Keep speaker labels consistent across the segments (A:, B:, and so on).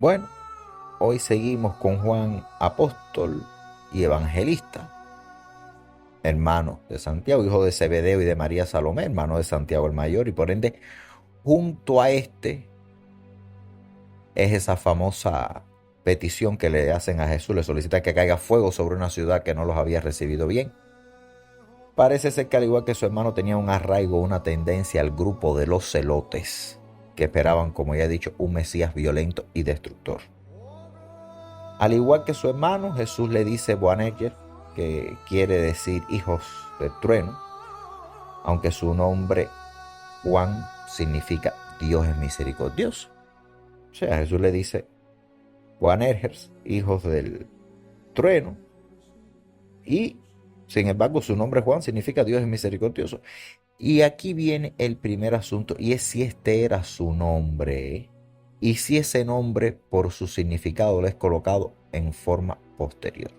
A: Bueno, hoy seguimos con Juan apóstol y evangelista, hermano de Santiago, hijo de Zebedeo y de María Salomé, hermano de Santiago el mayor, y por ende, junto a este es esa famosa petición que le hacen a Jesús, le solicita que caiga fuego sobre una ciudad que no los había recibido bien. Parece ser que al igual que su hermano tenía un arraigo, una tendencia al grupo de los celotes, que esperaban, como ya he dicho, un Mesías violento y destructor. Al igual que su hermano, Jesús le dice Boanerges, que quiere decir hijos del trueno, aunque su nombre Juan significa Dios es misericordioso. O sea, Jesús le dice Boanerges, hijos del trueno, y sin embargo su nombre Juan significa Dios es misericordioso. Y aquí viene el primer asunto, y es si este era su nombre, y si ese nombre por su significado lo es colocado en forma posterior.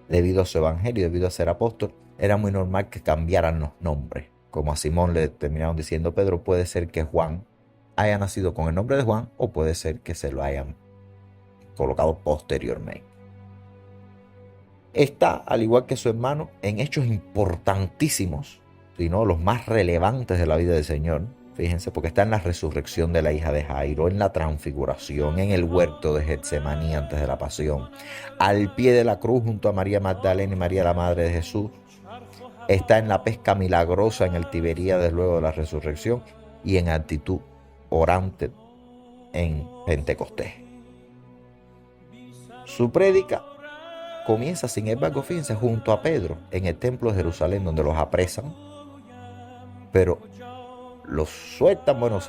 A: Debido a su evangelio, debido a ser apóstol, era muy normal que cambiaran los nombres. Como a Simón le terminaron diciendo Pedro, puede ser que Juan haya nacido con el nombre de Juan, o puede ser que se lo hayan colocado posteriormente. Está, al igual que su hermano, en hechos importantísimos, sino los más relevantes de la vida del Señor. Fíjense, porque está en la resurrección de la hija de Jairo, en la transfiguración, en el huerto de Getsemaní antes de la pasión, al pie de la cruz junto a María Magdalena y María la madre de Jesús. Está en la pesca milagrosa en el Tiberíades luego de la resurrección, y en actitud orante en Pentecostés. Su prédica comienza, sin embargo, fíjense, junto a Pedro en el templo de Jerusalén, donde los apresan, pero los sueltan. Bueno,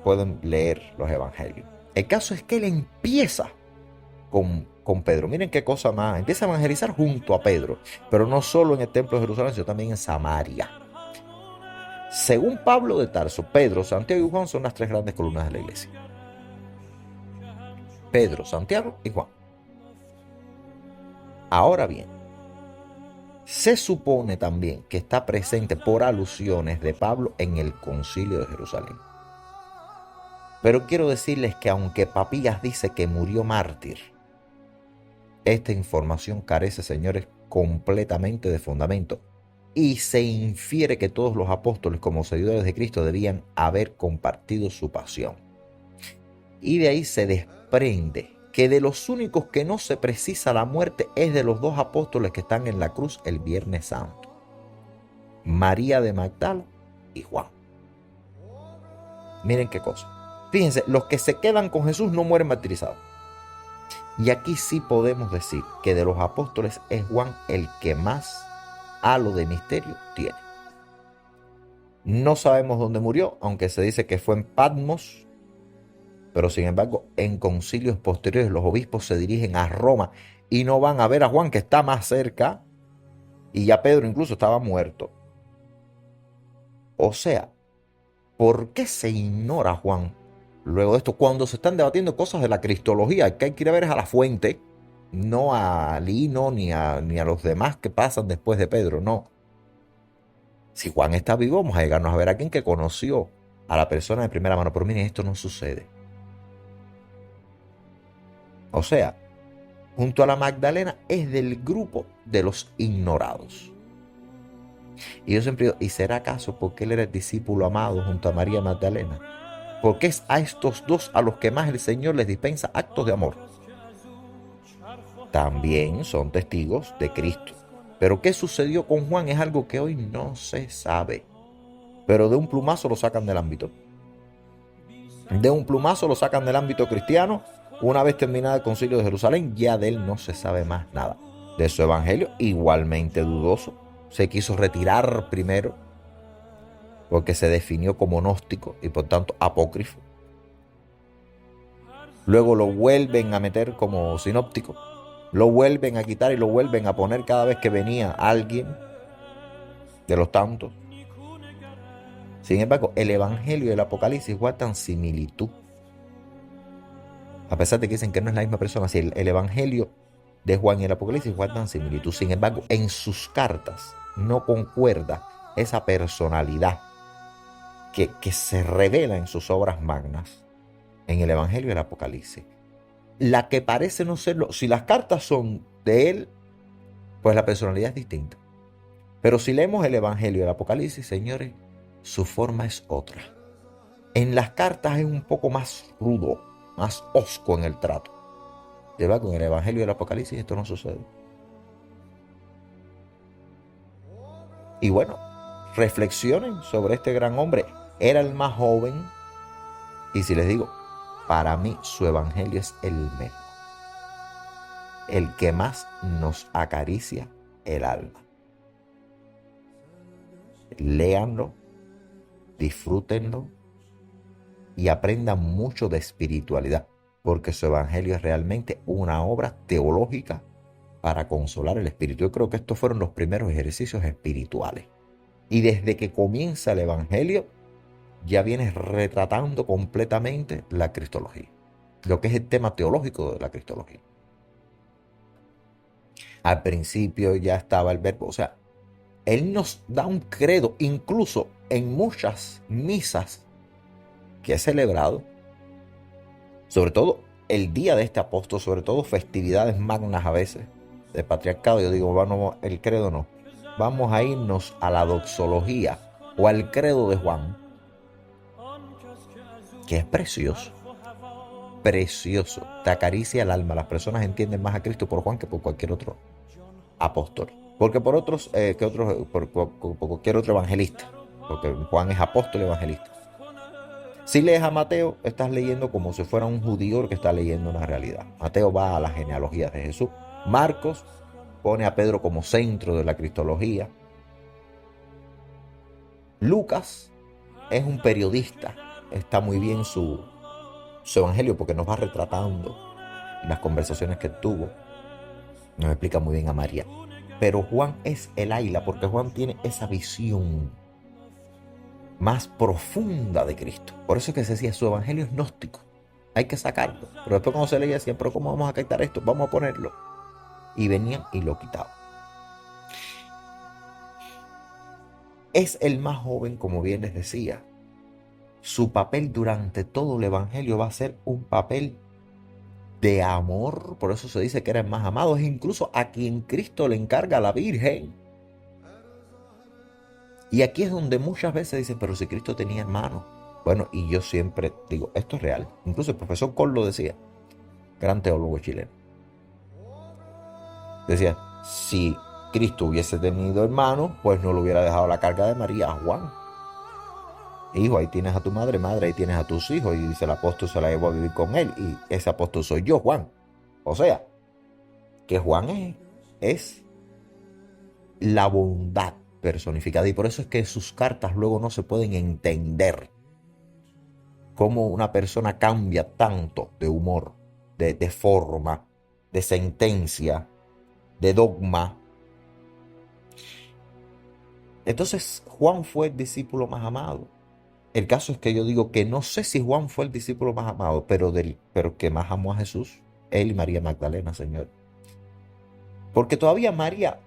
A: pueden leer los evangelios. El caso es que él empieza con Pedro. Miren qué cosa más. Empieza a evangelizar junto a Pedro, pero no solo en el templo de Jerusalén, sino también en Samaria. Según Pablo de Tarso, Pedro, Santiago y Juan son las tres grandes columnas de la iglesia. Pedro, Santiago y Juan. Ahora bien, se supone también que está presente por alusiones de Pablo en el Concilio de Jerusalén. Pero quiero decirles que aunque Papías dice que murió mártir, esta información carece, señores, completamente de fundamento, y se infiere que todos los apóstoles, como seguidores de Cristo, debían haber compartido su pasión. Y de ahí se desprende que de los únicos que no se precisa la muerte es de los dos apóstoles que están en la cruz el Viernes Santo: María de Magdala y Juan. Miren qué cosa. Fíjense, los que se quedan con Jesús no mueren martirizados. Y aquí sí podemos decir que de los apóstoles es Juan el que más halo de misterio tiene. No sabemos dónde murió, aunque se dice que fue en Patmos, pero sin embargo en concilios posteriores los obispos se dirigen a Roma y no van a ver a Juan, que está más cerca, y ya Pedro incluso estaba muerto. O sea, ¿por qué se ignora a Juan luego de esto? Cuando se están debatiendo cosas de la cristología, que hay que ir a ver es a la fuente, no a Lino ni a los demás que pasan después de Pedro, no. Si Juan está vivo, vamos a llegarnos a ver a alguien que conoció a la persona de primera mano. Pero miren, esto no sucede. O sea, junto a la Magdalena es del grupo de los ignorados. Y yo siempre digo, ¿y será acaso porque él era el discípulo amado junto a María Magdalena? Porque es a estos dos a los que más el Señor les dispensa actos de amor. También son testigos de Cristo. Pero ¿qué sucedió con Juan? Es algo que hoy no se sabe. Pero de un plumazo lo sacan del ámbito. De un plumazo lo sacan del ámbito cristiano. Una vez terminado el Concilio de Jerusalén, ya de él no se sabe más nada. De su evangelio, igualmente dudoso. Se quiso retirar primero porque se definió como gnóstico y por tanto apócrifo. Luego lo vuelven a meter como sinóptico. Lo vuelven a quitar y lo vuelven a poner cada vez que venía alguien de los tantos. Sin embargo, el Evangelio y el Apocalipsis guardan similitud. A pesar de que dicen que no es la misma persona, si el Evangelio de Juan y el Apocalipsis guardan similitud. Sin embargo, en sus cartas no concuerda esa personalidad que se revela en sus obras magnas en el Evangelio y el Apocalipsis. La que parece no serlo, si las cartas son de él, pues la personalidad es distinta. Pero si leemos el Evangelio y el Apocalipsis, señores, su forma es otra. En las cartas es un poco más rudo, más hosco en el trato. De verdad, con el Evangelio y el Apocalipsis esto no sucede. Y bueno, reflexionen sobre este gran hombre. Era el más joven. Y si les digo, para mí su Evangelio es el mejor. El que más nos acaricia el alma. Léanlo, disfrútenlo y aprendan mucho de espiritualidad, porque su Evangelio es realmente una obra teológica para consolar el espíritu. Yo creo que estos fueron los primeros ejercicios espirituales. Y desde que comienza el Evangelio, ya viene retratando completamente la cristología, lo que es el tema teológico de la cristología. Al principio ya estaba el verbo, o sea, él nos da un credo, incluso en muchas misas que he celebrado, sobre todo el día de este apóstol, sobre todo festividades magnas a veces, de patriarcado, yo digo, bueno, el credo no, vamos a irnos a la doxología o al credo de Juan, que es precioso, precioso, te acaricia el alma. Las personas entienden más a Cristo por Juan que por cualquier otro apóstol, porque por otros, por cualquier otro evangelista, porque Juan es apóstol y evangelista. Si lees a Mateo, estás leyendo como si fuera un judío que está leyendo una realidad. Mateo va a la genealogía de Jesús. Marcos pone a Pedro como centro de la cristología. Lucas es un periodista. Está muy bien su evangelio porque nos va retratando las conversaciones que tuvo. Nos explica muy bien a María. Pero Juan es el águila porque Juan tiene esa visión más profunda de Cristo. Por eso es que se decía, su evangelio es gnóstico. Hay que sacarlo. Pero después cuando se leía decían, pero ¿cómo vamos a quitar esto? Vamos a ponerlo. Y venían y lo quitaban. Es el más joven, como bien les decía. Su papel durante todo el evangelio va a ser un papel de amor. Por eso se dice que era el más amado. Es incluso a quien Cristo le encarga a la Virgen. Y aquí es donde muchas veces dicen, pero si Cristo tenía hermanos. Bueno, y yo siempre digo, esto es real. Incluso el profesor Cole lo decía, gran teólogo chileno. Decía, si Cristo hubiese tenido hermanos, pues no le hubiera dejado la carga de María a Juan. Hijo, ahí tienes a tu madre, madre, ahí tienes a tus hijos. Y dice, el apóstol se la llevó a vivir con él. Y ese apóstol soy yo, Juan. O sea, que Juan es la bondad personificada. Y por eso es que sus cartas luego no se pueden entender. Cómo una persona cambia tanto de humor, de forma, de sentencia, de dogma. Entonces Juan fue el discípulo más amado. El caso es que yo digo que no sé si Juan fue el discípulo más amado, pero que más amó a Jesús, él y María Magdalena, Señor. Porque todavía María,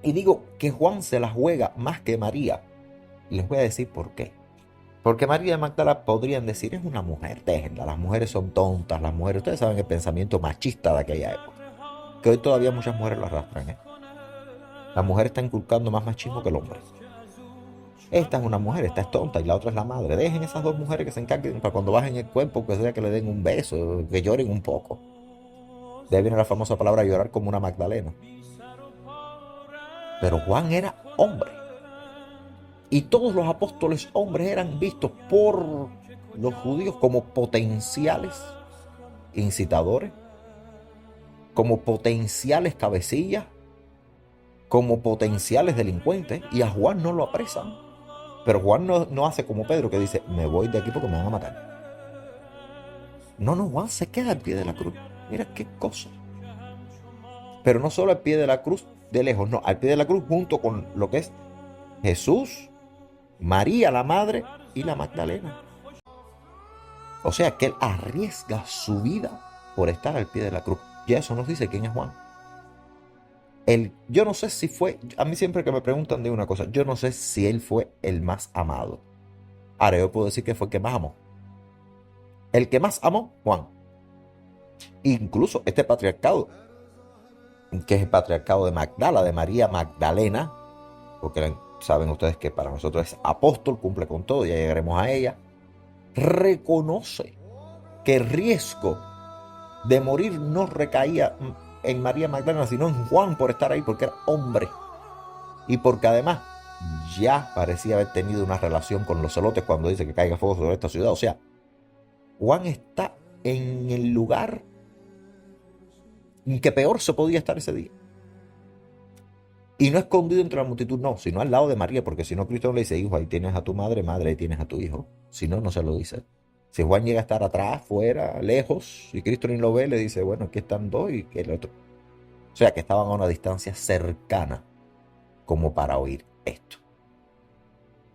A: y digo que Juan se la juega más que María, y les voy a decir por qué. Porque María Magdalena podrían decir, es una mujer, déjenla, las mujeres son tontas, las mujeres, ustedes saben el pensamiento machista de aquella época, que hoy todavía muchas mujeres lo arrastran, ¿eh? La mujer está inculcando más machismo que el hombre. Esta es una mujer, esta es tonta y la otra es la madre. Dejen esas dos mujeres que se encarguen para cuando bajen el cuerpo, que sea que le den un beso, que lloren un poco. De ahí viene la famosa palabra llorar como una Magdalena. Pero Juan era hombre. Y todos los apóstoles hombres eran vistos por los judíos como potenciales incitadores, como potenciales cabecillas, como potenciales delincuentes. Y a Juan no lo apresan. Pero Juan no hace como Pedro, que dice, me voy de aquí porque me van a matar. No, Juan se queda al pie de la cruz. Mira qué cosa. Pero no solo al pie de la cruz de lejos, no, al pie de la cruz junto con lo que es Jesús, María la madre y la Magdalena. O sea que él arriesga su vida por estar al pie de la cruz. Y eso nos dice quién es Juan. Yo no sé si fue, a mí siempre que me preguntan de una cosa, yo no sé si él fue el más amado. Ahora yo puedo decir que fue el que más amó. El que más amó, Juan. Incluso este patriarcado, que es el patriarcado de Magdala, de María Magdalena, porque saben ustedes que para nosotros es apóstol, cumple con todo, ya llegaremos a ella, reconoce que el riesgo de morir no recaía en María Magdalena, sino en Juan por estar ahí, porque era hombre. Y porque además ya parecía haber tenido una relación con los celotes cuando dice que caiga fuego sobre esta ciudad. O sea, Juan está en el lugar en que peor se podía estar ese día. Y no escondido entre la multitud, no, sino al lado de María, porque si no, Cristo no le dice, hijo, ahí tienes a tu madre, madre, ahí tienes a tu hijo. Si no, no se lo dice. Si Juan llega a estar atrás, fuera, lejos, y Cristo ni lo ve, le dice, bueno, aquí están dos y el otro. O sea, que estaban a una distancia cercana como para oír esto.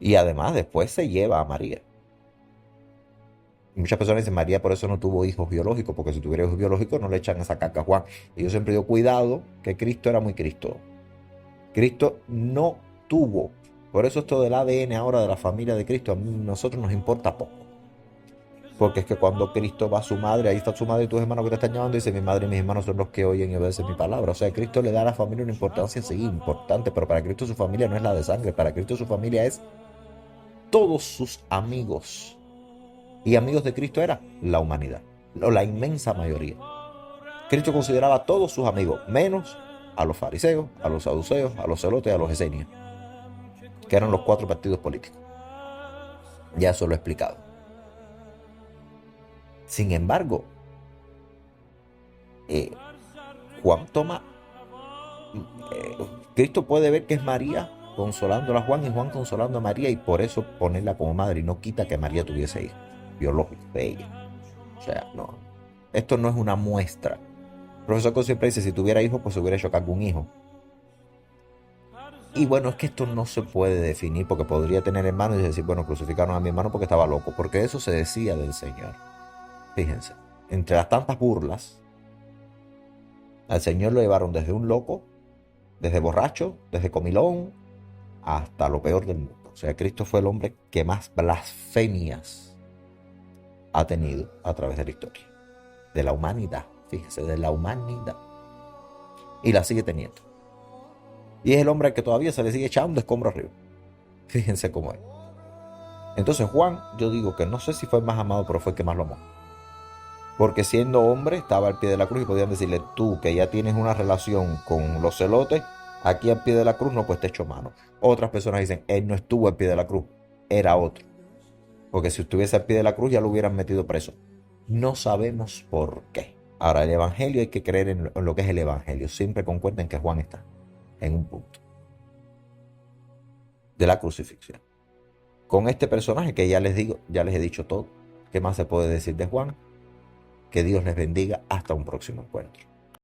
A: Y además después se lleva a María. Muchas personas dicen, María por eso no tuvo hijos biológicos, porque si tuviera hijos biológicos no le echan esa caca a Juan. Y yo siempre digo, cuidado, que Cristo era muy Cristo. Cristo no tuvo. Por eso esto del ADN ahora de la familia de Cristo, a nosotros nos importa poco. Porque es que cuando Cristo va a su madre, ahí está su madre y tus hermanos que te están llamando, dice, mi madre y mis hermanos son los que oyen y obedecen mi palabra. O sea, Cristo le da a la familia una importancia, sí, importante, pero para Cristo su familia no es la de sangre, para Cristo su familia es todos sus amigos. Y amigos de Cristo era la humanidad, o la inmensa mayoría. Cristo consideraba a todos sus amigos, menos a los fariseos, a los saduceos, a los celotes, a los esenios, que eran los 4 partidos políticos. Ya eso lo he explicado. Sin embargo, Juan toma, Cristo puede ver que es María consolando a Juan y Juan consolando a María y por eso ponerla como madre y no quita que María tuviese hijos biológicos de ella. O sea, no, esto no es una muestra. El profesor Coe siempre dice, si tuviera hijos, pues se hubiera hecho algún hijo. Y bueno, es que esto no se puede definir porque podría tener hermanos y decir, bueno, crucificaron a mi hermano porque estaba loco, porque eso se decía del Señor. Fíjense, entre las tantas burlas, al Señor lo llevaron desde un loco, desde borracho, desde comilón, hasta lo peor del mundo. O sea, Cristo fue el hombre que más blasfemias ha tenido a través de la historia. De la humanidad, fíjense, de la humanidad. Y la sigue teniendo. Y es el hombre al que todavía se le sigue echando escombro arriba. Fíjense cómo es. Entonces Juan, yo digo que no sé si fue el más amado, pero fue el que más lo amó. Porque siendo hombre estaba al pie de la cruz y podían decirle, tú que ya tienes una relación con los celotes, aquí al pie de la cruz no, pues te echo mano. Otras personas dicen, él no estuvo al pie de la cruz, era otro. Porque si estuviese al pie de la cruz ya lo hubieran metido preso. No sabemos por qué. Ahora, el evangelio hay que creer en lo que es el evangelio. Siempre concuerden que Juan está en un punto de la crucifixión. Con este personaje que ya les digo, ya les he dicho todo. ¿Qué más se puede decir de Juan? Que Dios les bendiga hasta un próximo encuentro.